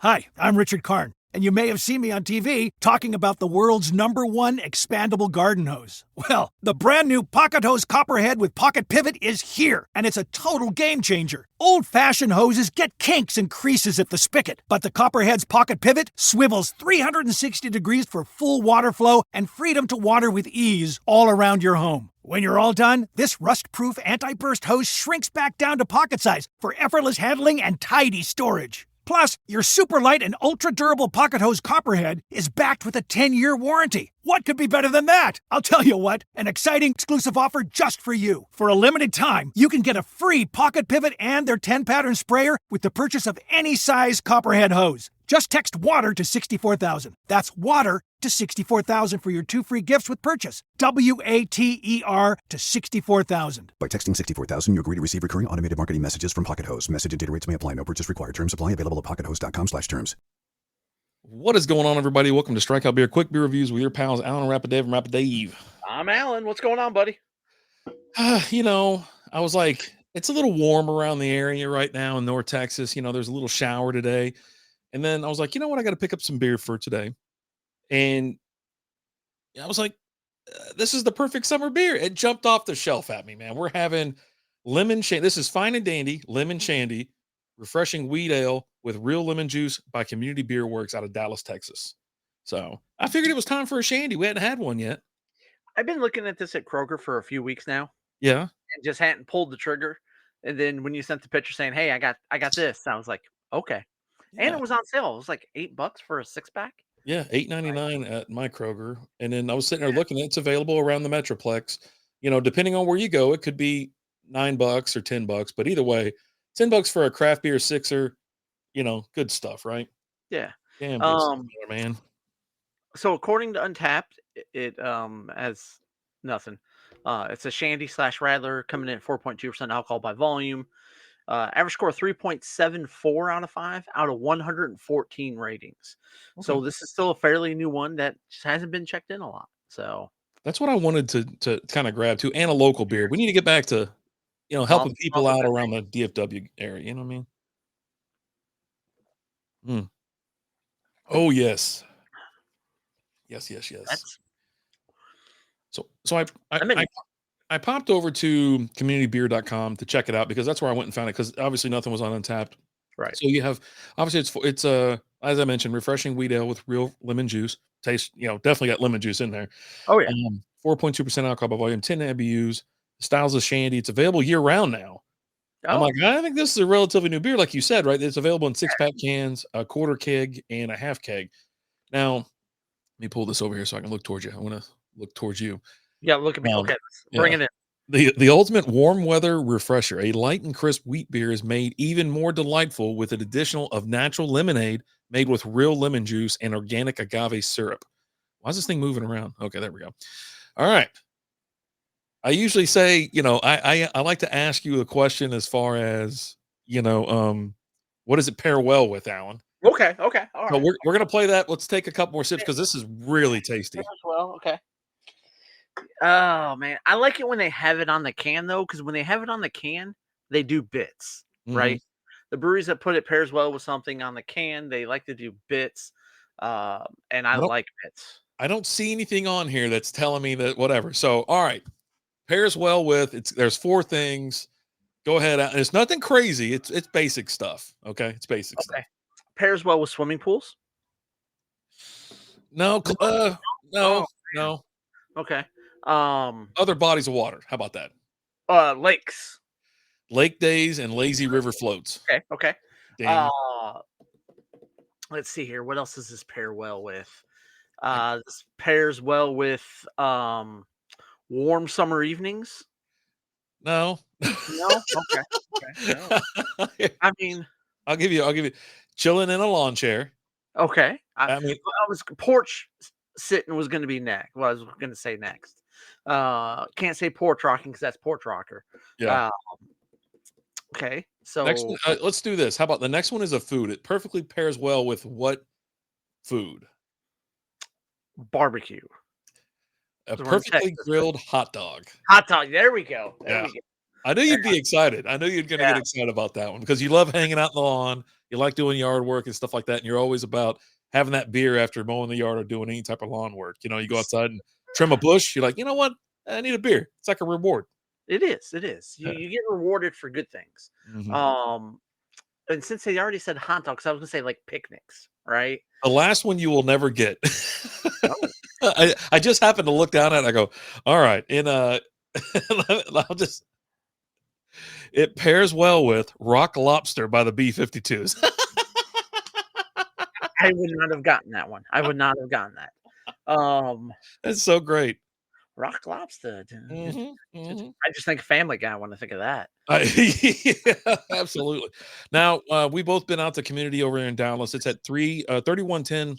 Hi, I'm Richard Karn, and you may have seen me on TV talking about the world's #1 expandable garden hose. Well, the brand new Pocket Hose Copperhead with Pocket Pivot is here, and it's a total game changer. Old-fashioned hoses get kinks and creases at the spigot, but the Copperhead's Pocket Pivot swivels 360 degrees for full water flow and freedom to water with ease all around your home. When you're all done, this rust-proof anti-burst hose shrinks back down to pocket size for effortless handling and tidy storage. Plus, your super light and ultra-durable Pocket Hose Copperhead is backed with a 10-year warranty. What could be better than that? I'll tell you what, an exciting exclusive offer just for you. For a limited time, you can get a free Pocket Pivot and their 10-pattern sprayer with the purchase of any size Copperhead hose. Just text WATER to 64,000. That's WATER to 64,000 for your 2 free gifts with purchase. WATER to 64,000. By texting 64,000, you agree to receive recurring automated marketing messages from Pocket Hose. Message and data rates may apply. No purchase required. Terms apply. Available at pockethose.com/terms. What is going on, everybody? Welcome to Strikeout Beer Quick Beer Reviews with your pals Alan and Rapid Dave and Rapid Dave. I'm Alan. What's going on, buddy? I was like, it's a little warm around the area right now in North Texas. There's a little shower today. And then I was like, you know what? I got to pick up some beer for today. And I was like, this is the perfect summer beer. It jumped off the shelf at me, man. We're having lemon shandy. This is fine and dandy lemon shandy, refreshing wheat ale with real lemon juice by Community Beer Works out of Dallas, Texas. So I figured it was time for a shandy. We hadn't had one yet. I've been looking at this at Kroger for a few weeks now. Yeah. And just hadn't pulled the trigger. And then when you sent the picture saying, hey, I got this, I was like, okay. Yeah. And it was on sale. It was like $8 for a 6-pack. Yeah, $8.99 at my Kroger. And then I was sitting there looking, it's available around the Metroplex. Depending on where you go, it could be $9 or $10, but either way, $10 for a craft beer sixer, good stuff, right? Yeah. Damn, man. So according to Untapped, it has nothing. It's a Shandy /Radler coming in at 4.2% alcohol by volume. Average score 3.74 out of 5 out of 114 ratings. Okay. So this is still a fairly new one that just hasn't been checked in a lot. So that's what I wanted to kind of grab too, and a local beer. We need to get back to, helping people out around the DFW area. You know what I mean? Oh yes. Yes. So I popped over to communitybeer.com to check it out because that's where I went and found it, because obviously nothing was on Untapped. Right. So you have, obviously it's as I mentioned, refreshing wheat ale with real lemon juice. Taste, definitely got lemon juice in there. Oh yeah. 4.2% alcohol by volume, 10 IBUs. Styles of Shandy. It's available year round now. Oh. I'm like, I think this is a relatively new beer, like you said, right? It's available in 6-pack cans, a quarter keg, and a half keg. Now, let me pull this over here so I can look towards you. I want to look towards you. Yeah, look at me. Okay, bring it in. The ultimate warm weather refresher, a light and crisp wheat beer, is made even more delightful with an additional of natural lemonade made with real lemon juice and organic agave syrup. Why is this thing moving around? Okay, there we go. All right. I usually say, I like to ask you a question as far as, what does it pair well with, Alan? Okay. All right. So we're gonna play that. Let's take a couple more sips because this is really tasty. Well, okay. Oh man, I like it when they have it on the can though, because when they have it on the can, they do bits, right? The breweries that put it pairs well with something on the can, they like to do bits, and I like bits. I don't see anything on here that's telling me that whatever. So all right, pairs well with there's 4 things. Go ahead. It's nothing crazy. It's basic stuff. Okay, it's basic stuff. Pairs well with swimming pools. No. Okay. Other bodies of water. How about that? Lakes. Lake days and lazy river floats. Okay. Let's see here. What else does this pair well with? This pairs well with warm summer evenings. No. Okay. No. I mean, I'll give you chilling in a lawn chair. Okay. I was porch sitting was going to be next. Well, I was going to say next. Can't say porch rocking because that's porch rocker. Yeah. Okay. So next, let's do this. How about the next one is a food? It perfectly pairs well with what food? Barbecue. A perfectly grilled hot dog. Hot dog. There we go. There we go. I knew you'd be excited. I knew you're gonna Yeah, get excited about that one because you love hanging out in the lawn. You like doing yard work and stuff like that, and you're always about having that beer after mowing the yard or doing any type of lawn work. You go outside and trim a bush. You're like, you know what? I need a beer. It's like a reward. it is. It is. You get rewarded for good things. Mhm. Um, and since they already said hot dogs, I was gonna say like picnics, right? The last one you will never get. Oh, I just happened to look down at it. I go, all right. I'll just it pairs well with Rock Lobster by the B-52s. I would not have gotten that one. I would not have gotten that. That's so great. Rock lobster. Mhm, mhm. I just think Family Guy when I think of that. I yeah, absolutely. Now, we both been out to community over here in Dallas. It's at 3110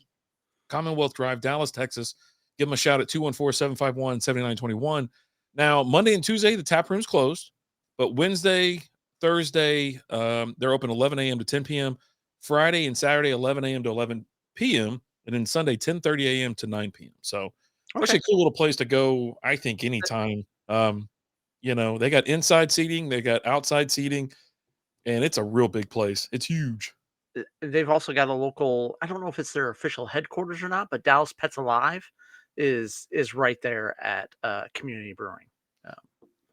Commonwealth Drive, Dallas, Texas. Give them a shout at 214-751-7921. Now, Monday and Tuesday, the tap room's closed, but Wednesday, Thursday, they're open 11 a.m. to 10 p.m. Friday and Saturday, 11 a.m. to 11 p.m. And then Sunday, 10:30 a.m. to 9 p.m. So it's Okay. actually a cool little place to go, I think, anytime. They got inside seating, they got outside seating, and it's a real big place. It's huge. They've also got a local. I don't know if it's their official headquarters or not, but Dallas Pets Alive is right there at Community Brewing. Um,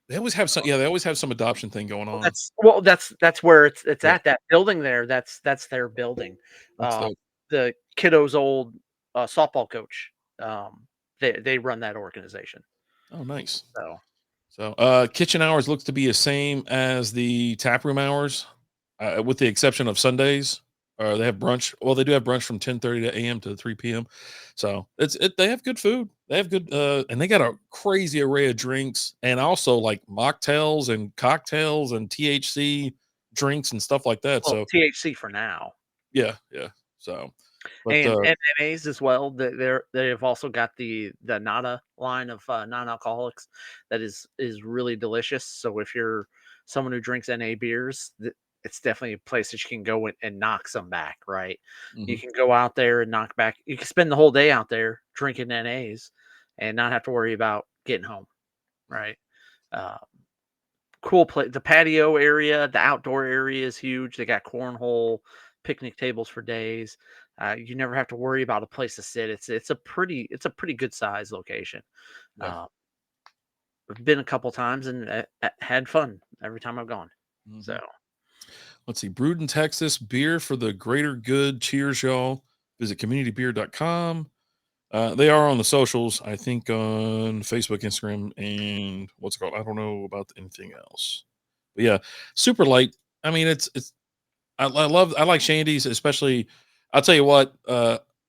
They always have some, yeah, they always have some adoption thing going on. that's where it's Yeah, at that building there. That's their building. that's Uh, dope. the kiddo's old softball coach. They run that organization. Oh, nice. So So, kitchen hours looks to be the same as the tap room hours, with the exception of Sundays. They have brunch. Well, they do have brunch from 10:30 a.m. to 3 p.m. So they have good food. They have good, and they got a crazy array of drinks and also like mocktails and cocktails and THC drinks and stuff like that. well, So THC for now. yeah, yeah. So, but And NNAs as well. They've also got the Nada line of non-alcoholics that is really delicious. So if you're someone who drinks NA beers, it's definitely a place that you can go and knock some back. Right, you mhm, can go out there and knock back. You can spend the whole day out there drinking NAs and not have to worry about getting home. Right. Uh, cool place. The patio area, the outdoor area is huge. They got cornhole, picnic tables for days. You never have to worry about a place to sit. It's a pretty good size location. yeah. Uh, I've been a couple times and had fun every time I've gone. So Mhm. Let's see. Brewed in Texas, beer for the greater good. Cheers, y'all. Visit communitybeer.com. They are on the socials, I think on Facebook, Instagram, and what's it called? I don't know about anything else. But yeah, super light. I mean, I like Shandy's, especially. I'll tell you what,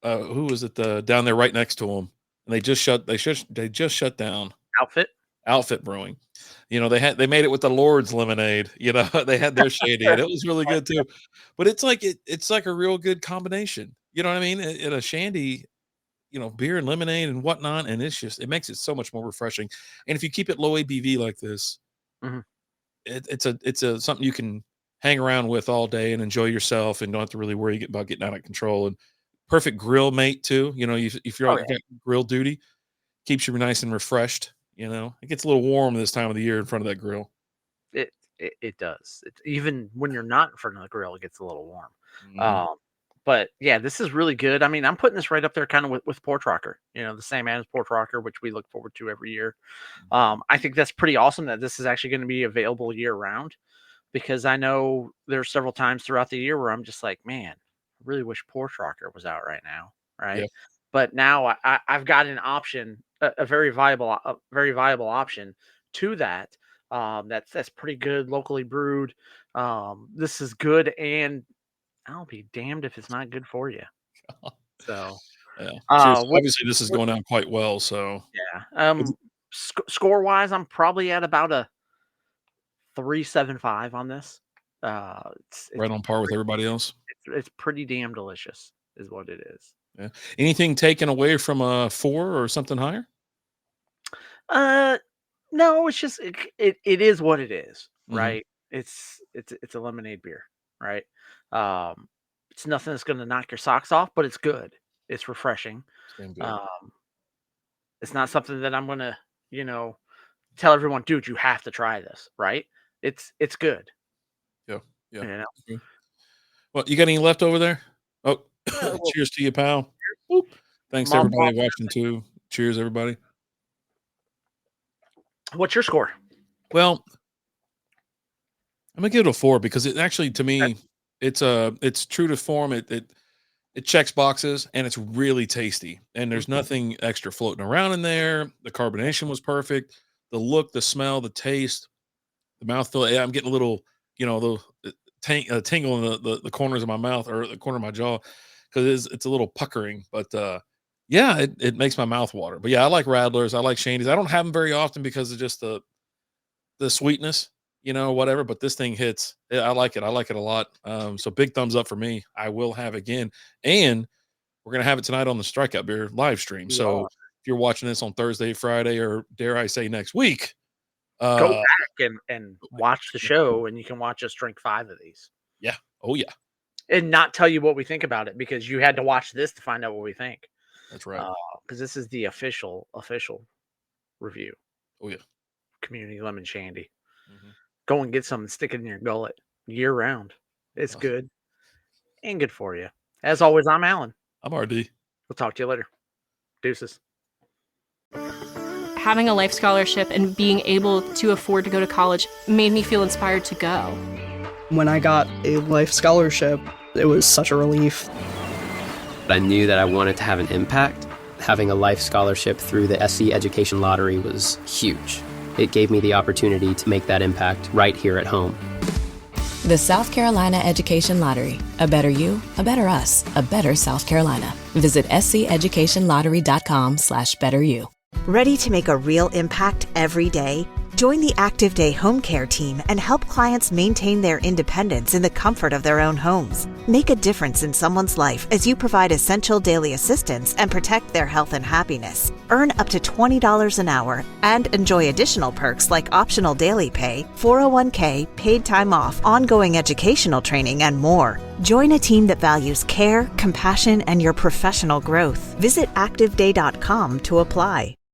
who was it down there right next to them? And they just shut down outfit. Outfit Brewing. They made it with the Lord's lemonade. They had their Shandy and it was really good too. But it's like a real good combination. You know what I mean? In a Shandy, beer and lemonade and whatnot, and it makes it so much more refreshing. And if you keep it low ABV like this, Mhm. it's a something you can hang around with all day and enjoy yourself, and don't have to really worry about getting out of control. And perfect grill mate too. If you're Oh out, yeah, you got grill duty, keeps you nice and refreshed. It gets a little warm this time of the year in front of that grill. it does. Even when you're not in front of the grill, it gets a little warm. Mhm. Um, but yeah, this is really good. I mean, I'm putting this right up there, kind of with Port Rocker. The same as Port Rocker, which we look forward to every year. I think that's pretty awesome that this is actually going to be available year round, because I know there's several times throughout the year where I'm just like, man, I really wish Port Rocker was out right now, Yeah. right? But now I've got an option, a very viable option to that. That's pretty good, locally brewed. This is good, and I'll be damned if it's not good for you. So, Yeah. uh, Seriously, what, obviously, this is what going down quite well, so yeah. it's Score wise, I'm probably at about a 3.75 on this. It's right on par with everybody else. it's pretty damn delicious, is what it is. Yeah. Anything taken away from a 4 or something higher? Uh, no, it's just it is what it is, Mhm. right? It's a lemonade beer, right? Um, it's nothing that's going to knock your socks off, but it's good. It's refreshing. Same good. Um, it's not something that I'm gonna, you know, tell everyone, dude, you have to try this, right? It's good. Yeah. You know? Okay. Well, you got any left over there? Oh, Well, cheers to you, pal. Whoop. Thanks to Mom, everybody watching too. Cheers, everybody. what's your score? Well, I'm gonna give it a 4 because it actually, to me, it's true to form. It checks boxes and it's really tasty. And there's nothing extra floating around in there. The carbonation was perfect. The look, the smell, the taste, the mouthfeel. Yeah, I'm getting a little, the tingle in the corners of my mouth or the corner of my jaw because it's a little puckering. But yeah, it makes my mouth water. But yeah, I like Radlers. I like Shandy's. I don't have them very often because of just the sweetness, whatever. But this thing hits. Yeah, I like it. I like it a lot. So big thumbs up for me. I will have again. And we're gonna have it tonight on the Strikeout Beer live stream. So if you're watching this on Thursday, Friday, or dare I say next week, Go back and watch the show, and you can watch us drink 5 of these. Yeah. Oh yeah. And not tell you what we think about it because you had to watch this to find out what we think. That's right. Because this is the official review. Oh yeah. Community Lemon Shandy. Mhm. Go and get some and stick it in your gullet year round. It's Awesome. good and good for you. As always, I'm Alan. I'm RD. We'll talk to you later. Deuces. Having a life scholarship and being able to afford to go to college made me feel inspired to go. When I got a life scholarship, it was such a relief. I knew that I wanted to have an impact. Having a life scholarship through the SC Education Lottery was huge. It gave me the opportunity to make that impact right here at home. The South Carolina Education Lottery. A better you, a better us, a better South Carolina. Visit sceducationlottery.com/betteryou. Ready to make a real impact every day? Join the Active Day Home Care team and help clients maintain their independence in the comfort of their own homes. Make a difference in someone's life as you provide essential daily assistance and protect their health and happiness. Earn up to $20 an hour and enjoy additional perks like optional daily pay, 401k, paid time off, ongoing educational training, and more. Join a team that values care, compassion, and your professional growth. Visit activeday.com to apply.